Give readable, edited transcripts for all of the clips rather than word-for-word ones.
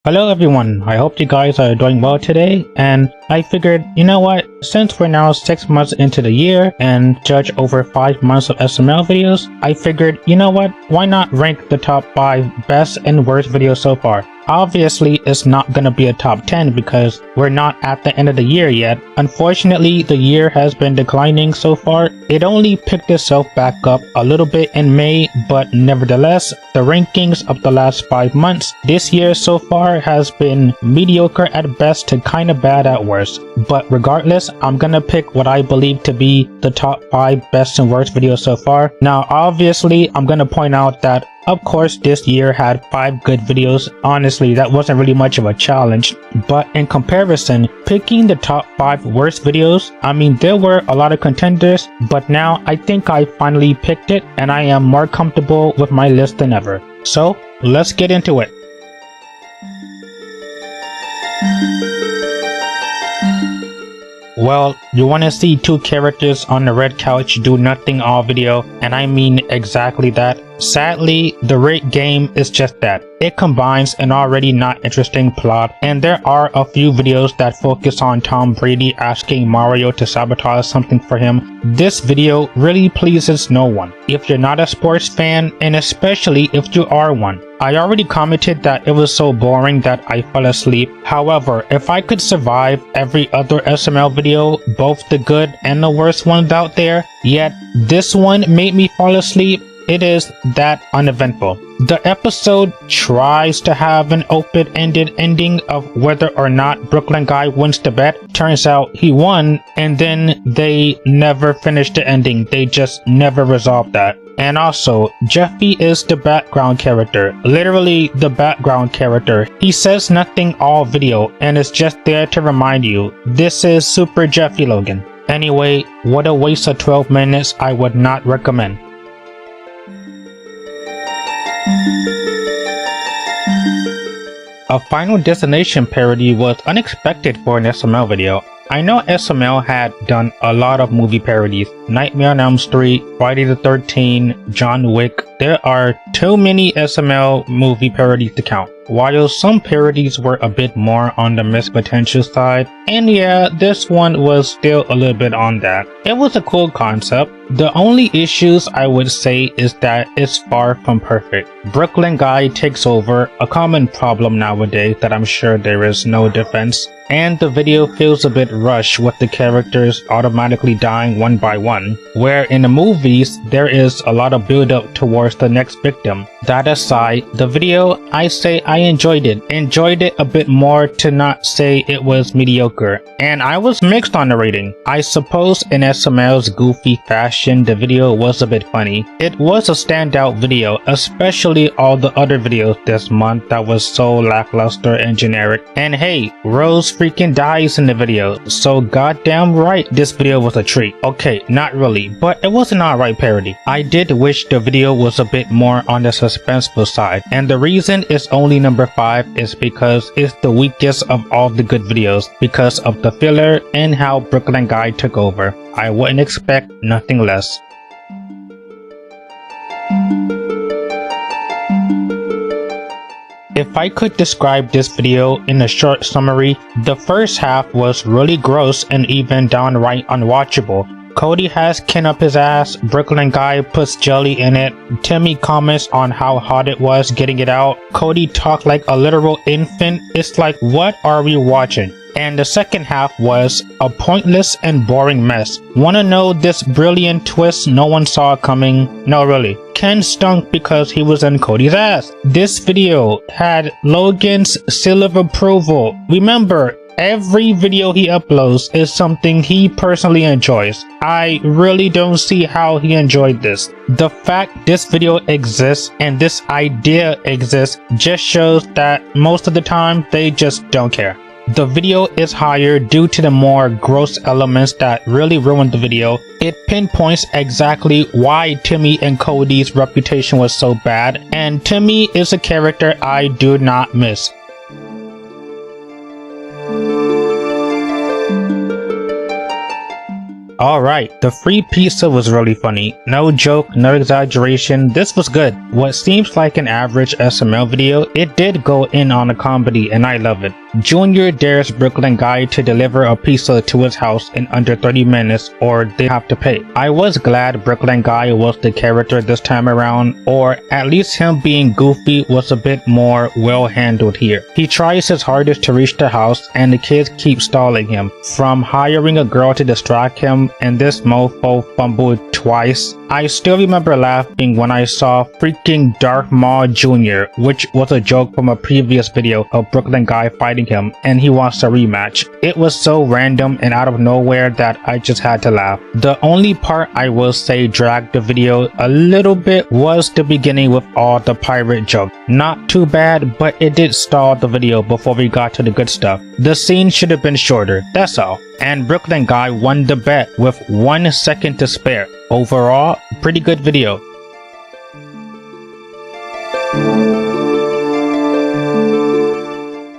Hello everyone, I hope you guys are doing well today, and I figured, you know what, since we're now 6 months into the year and judge over 5 months of SML videos, I figured, you know what, why not rank the top 5 best and worst videos so far. Obviously, it's not gonna be a top 10 because we're not at the end of the year yet. Unfortunately, the year has been declining so far. It only picked itself back up a little bit in May, but nevertheless, the rankings of the last 5 months this year so far has been mediocre at best to kinda bad at worst. But regardless, I'm gonna pick what I believe to be the top 5 best and worst videos so far. Now, obviously, I'm gonna point out that of course, this year had 5 good videos. Honestly, that wasn't really much of a challenge. But in comparison, picking the top 5 worst videos, I mean, there were a lot of contenders, but now I think I finally picked it and I am more comfortable with my list than ever. So, let's get into it. Well, you want to see 2 characters on the red couch do nothing all video, and I mean exactly that. Sadly, the Rigged game is just that. It combines an already not interesting plot, and there are a few videos that focus on Tom Brady asking Mario to sabotage something for him. This video really pleases no one. If you're not a sports fan, and especially if you are one. I already commented that it was so boring that I fell asleep. However, if I could survive every other SML video, both the good and the worst ones out there, yet this one made me fall asleep, it is that uneventful. The episode tries to have an open-ended ending of whether or not Brooklyn Guy wins the bet. Turns out he won, and then they never finished the ending. They just never resolved that. And also, Jeffy is the background character, literally the background character. He says nothing all video and is just there to remind you, this is Super Jeffy Logan. Anyway, what a waste of 12 minutes, I would not recommend. A Final Destination parody was unexpected for an SML video. I know SML had done a lot of movie parodies. Nightmare on Elm Street, Friday the 13th, John Wick. There are too many SML movie parodies to count. While some parodies were a bit more on the missed potential side, and yeah, this one was still a little bit on that. It was a cool concept. The only issues I would say is that it's far from perfect. Brooklyn Guy takes over, a common problem nowadays that I'm sure there is no defense. And the video feels a bit rushed with the characters automatically dying one by one, where in the movies there is a lot of build up towards the next victim. That aside, the video, I say I enjoyed it a bit more to not say it was mediocre, and I was mixed on the rating. I suppose in SML's goofy fashion the video was a bit funny. It was a standout video, especially all the other videos this month that was so lackluster and generic. And hey, Rose freaking dies in the video, so goddamn right this video was a treat. Okay, not really, but it was an alright parody. I did wish the video was a bit more on the suspenseful side, and the reason it's only number 5 is because it's the weakest of all the good videos because of the filler and how Brooklyn Guy took over. I wouldn't expect nothing less. If I could describe this video in a short summary, the first half was really gross and even downright unwatchable. Cody has Ken up his ass, Brooklyn Guy puts jelly in it, Timmy comments on how hot it was getting it out, Cody talked like a literal infant. It's like, what are we watching? And the second half was a pointless and boring mess. Wanna know this brilliant twist no one saw coming? No, really. Ken stunk because he was in Cody's ass. This video had Logan's seal of approval. Remember, every video he uploads is something he personally enjoys. I really don't see how he enjoyed this. The fact this video exists and this idea exists just shows that most of the time they just don't care. The video is higher due to the more gross elements that really ruined the video. It pinpoints exactly why Timmy and Cody's reputation was so bad, and Timmy is a character I do not miss. Alright, the free pizza was really funny. No joke, no exaggeration, this was good. What seems like an average SML video, it did go in on a comedy and I love it. Junior dares Brooklyn guy to deliver a pizza to his house in under 30 minutes or they have to pay. I was glad Brooklyn guy was the character this time around, or at least him being goofy was a bit more well handled here. He tries his hardest to reach the house and the kids keep stalling him. From hiring a girl to distract him, and this mofo fumbled twice. I still remember laughing when I saw freaking Darth Maul Jr., which was a joke from a previous video of Brooklyn guy fighting him and he wants a rematch. It was so random and out of nowhere that I just had to laugh. The only part I will say dragged the video a little bit was the beginning with all the pirate jokes. Not too bad, but it did stall the video before we got to the good stuff. The scene should have been shorter, that's all. And Brooklyn guy won the bet with 1 second to spare. Overall, pretty good video.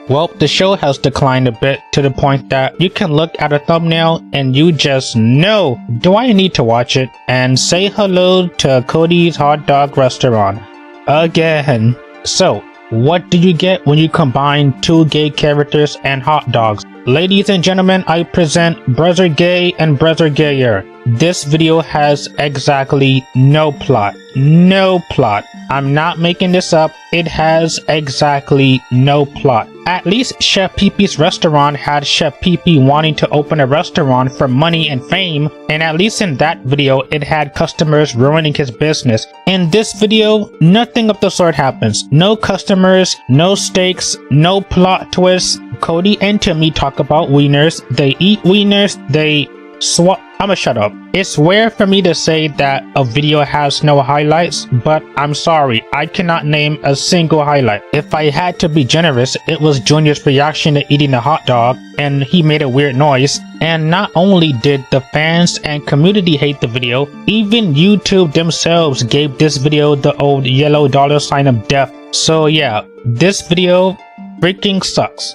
Well, the show has declined a bit to the point that you can look at a thumbnail and you just know, do I need to watch it? And say hello to Cody's hot dog restaurant again. So, what do you get when you combine 2 gay characters and hot dogs? Ladies and gentlemen, I present Brother Gay and Brother Gayer. This video has exactly no plot. No plot. I'm not making this up. It has exactly no plot. At least Chef Pee-Pee's restaurant had Chef Pee-Pee wanting to open a restaurant for money and fame, and at least in that video it had customers ruining his business. In this video, nothing of the sort happens. No customers, no stakes, no plot twists. Cody and Timmy talk about wieners. They eat wieners. They swap. I'ma shut up. It's rare for me to say that a video has no highlights, but I'm sorry, I cannot name a single highlight. If I had to be generous, it was Junior's reaction to eating a hot dog, and he made a weird noise. And not only did the fans and community hate the video, even YouTube themselves gave this video the old yellow dollar sign of death. So yeah, this video freaking sucks.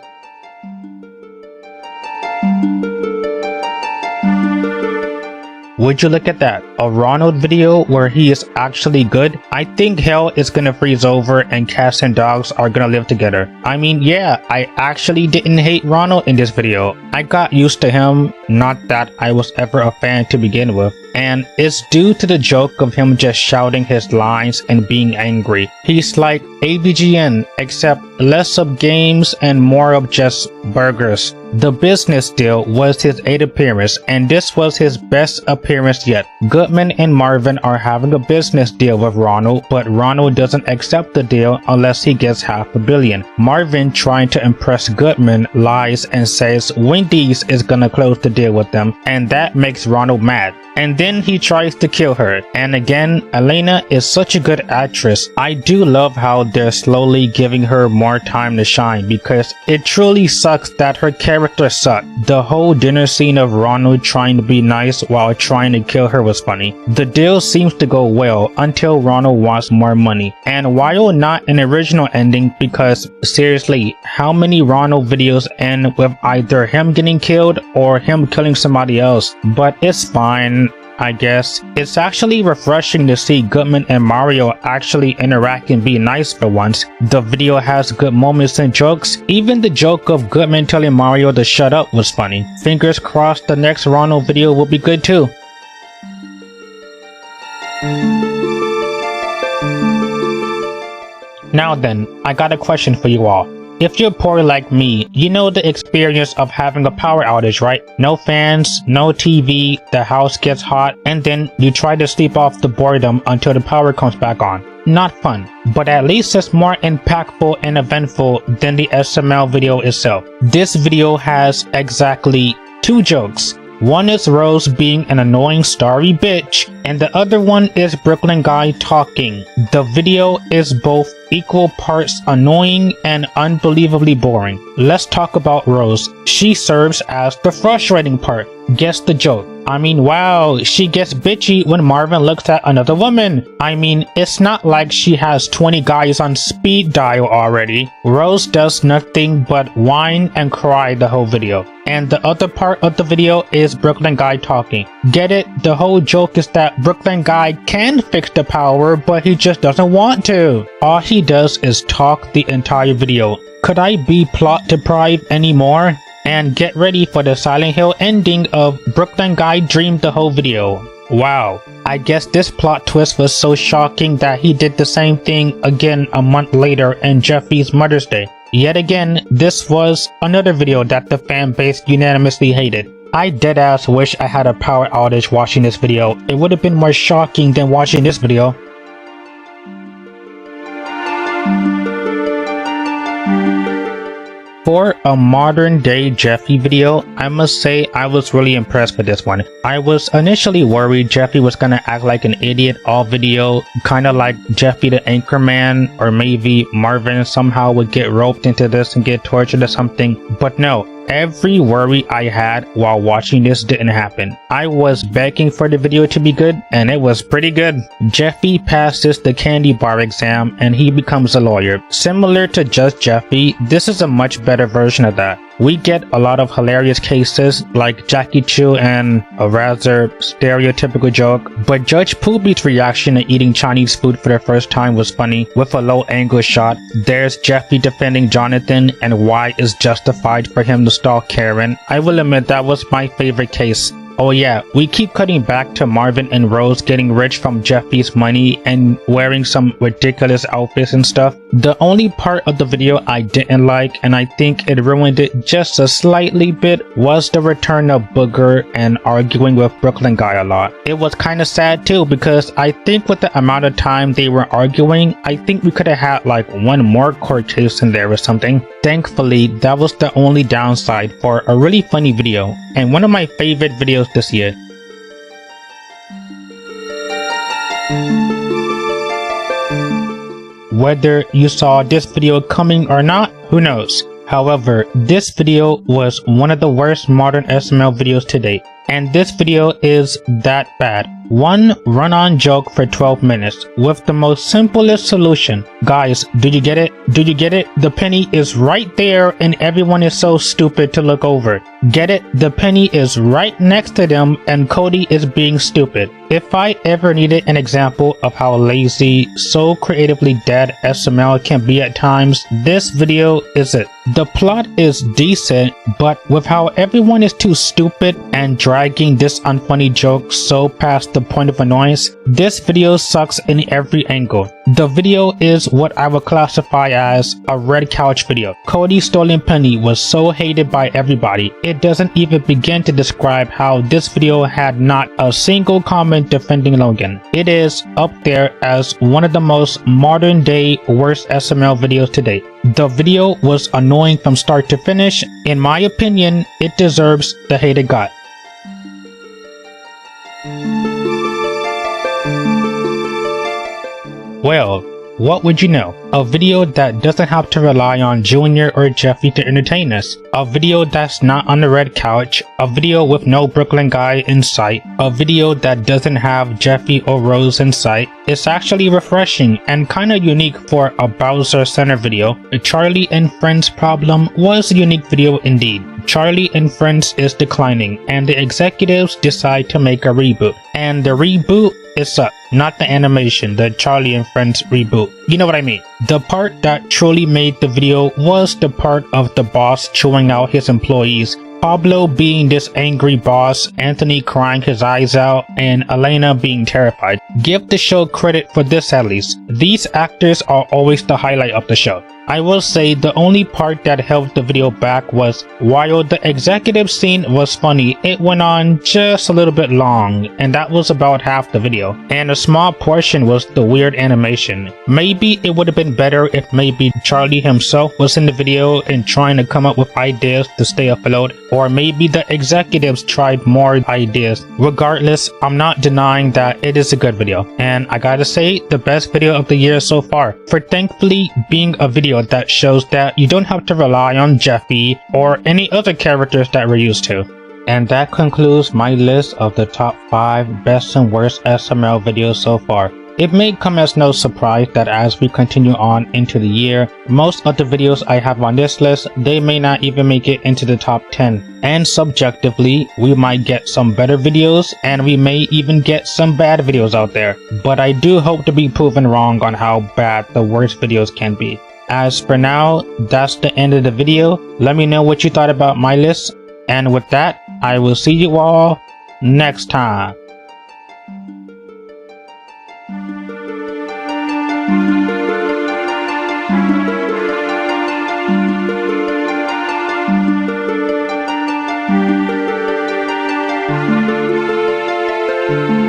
Would you look at that? A Ronald video where he is actually good? I think hell is gonna freeze over and cats and dogs are gonna live together. I mean, yeah, I actually didn't hate Ronald in this video. I got used to him, not that I was ever a fan to begin with. And it's due to the joke of him just shouting his lines and being angry. He's like AVGN, except less of games and more of just burgers. The business deal was his 8th appearance, and this was his best appearance yet. Goodman and Marvin are having a business deal with Ronald, but Ronald doesn't accept the deal unless he gets $500 million. Marvin, trying to impress Goodman, lies and says Wendy's is gonna close the deal with them, and that makes Ronald mad. And then he tries to kill her. And again, Elena is such a good actress. I do love how they're slowly giving her more time to shine, because it truly sucks that her character sucked. The whole dinner scene of Ronald trying to be nice while trying to kill her was funny. The deal seems to go well until Ronald wants more money. And while not an original ending, because seriously, how many Ronald videos end with either him getting killed or him killing somebody else? But it's fine, I guess. It's actually refreshing to see Goodman and Mario actually interact and be nice for once. The video has good moments and jokes. Even the joke of Goodman telling Mario to shut up was funny. Fingers crossed the next Ronald video will be good too. Now then, I got a question for you all. If you're poor like me, you know the experience of having a power outage, right? No fans, no TV, the house gets hot, and then you try to sleep off the boredom until the power comes back on. Not fun, but at least it's more impactful and eventful than the SML video itself. This video has exactly 2 jokes. One is Rose being an annoying starry bitch, and the other one is Brooklyn guy talking. The video is both equal parts annoying and unbelievably boring. Let's talk about Rose. She serves as the frustrating part. Guess the joke. I mean, wow, she gets bitchy when Marvin looks at another woman. I mean, it's not like she has 20 guys on speed dial already. Rose does nothing but whine and cry the whole video. And the other part of the video is Brooklyn Guy talking. Get it? The whole joke is that Brooklyn Guy can fix the power, but he just doesn't want to. All he does is talk the entire video. Could I be plot deprived anymore? And get ready for the Silent Hill ending of Brooklyn Guy dreamed the whole video. Wow. I guess this plot twist was so shocking that he did the same thing again a month later in Jeffy's Mother's Day. Yet again, this was another video that the fan base unanimously hated. I deadass wish I had a power outage watching this video. It would have been more shocking than watching this video. For a modern day Jeffy video, I must say I was really impressed with this one. I was initially worried Jeffy was gonna act like an idiot all video, kinda like Jeffy the Anchorman, or maybe Marvin somehow would get roped into this and get tortured or something, but no. Every worry I had while watching this didn't happen. I was begging for the video to be good, and it was pretty good. Jeffy passes the candy bar exam and he becomes a lawyer. Similar to Just Jeffy, this is a much better version of that. We get a lot of hilarious cases like Jackie Chu and a rather stereotypical joke, but Judge Poopy's reaction to eating Chinese food for the first time was funny with a low angle shot. There's Jeffy defending Jonathan and why it's justified for him to stalk Karen. I will admit that was my favorite case. Oh yeah, we keep cutting back to Marvin and Rose getting rich from Jeffy's money and wearing some ridiculous outfits and stuff. The only part of the video I didn't like, and I think it ruined it just a slightly bit, was the return of Booger and arguing with Brooklyn Guy a lot. It was kinda sad too because I think with the amount of time they were arguing, I think we could have had like one more court case in there or something. Thankfully, that was the only downside for a really funny video and one of my favorite videos this year. Whether you saw this video coming or not, who knows? However, this video was one of the worst modern SML videos to date. And this video is that bad. One run-on joke for 12 minutes with the most simplest solution. Guys, did you get it? Did you get it? The penny is right there and everyone is so stupid to look over. Get it? The penny is right next to them and Cody is being stupid. If I ever needed an example of how lazy, so creatively dead SML can be at times, this video is it. The plot is decent, but with how everyone is too stupid and dragging this unfunny joke so past the point of annoyance, this video sucks in every angle. The video is what I would classify as a red couch video. Cody's stolen penny was so hated by everybody, it doesn't even begin to describe how this video had not a single comment defending Logan. It is up there as one of the most modern day worst SML videos to date. The video was annoying from start to finish. In my opinion, it deserves the hate it got. Well, what would you know? A video that doesn't have to rely on Junior or Jeffy to entertain us. A video that's not on the red couch. A video with no Brooklyn Guy in sight. A video that doesn't have Jeffy or Rose in sight. It's actually refreshing and kinda unique for a Bowser Center video. The Charlie and Friends problem was a unique video indeed. Charlie and Friends is declining and the executives decide to make a reboot. And the reboot is up, not the animation, the Charlie and Friends reboot. You know what I mean. The part that truly made the video was the part of the boss chewing out his employees. Pablo being this angry boss, Anthony crying his eyes out, and Elena being terrified. Give the show credit for this at least. These actors are always the highlight of the show. I will say the only part that held the video back was while the executive scene was funny, it went on just a little bit long, and that was about half the video. And a small portion was the weird animation. Maybe it would have been better if maybe Charlie himself was in the video and trying to come up with ideas to stay afloat, or maybe the executives tried more ideas. Regardless, I'm not denying that it is a good video, and I gotta say, the best video of the year so far, for thankfully being a video that shows that you don't have to rely on Jeffy or any other characters that we're used to. And that concludes my list of the top 5 best and worst SML videos so far. It may come as no surprise that as we continue on into the year, most of the videos I have on this list, they may not even make it into the top 10. And subjectively, we might get some better videos and we may even get some bad videos out there. But I do hope to be proven wrong on how bad the worst videos can be. As for now, that's the end of the video. Let me know what you thought about my list. And with that, I will see you all next time. Thank you.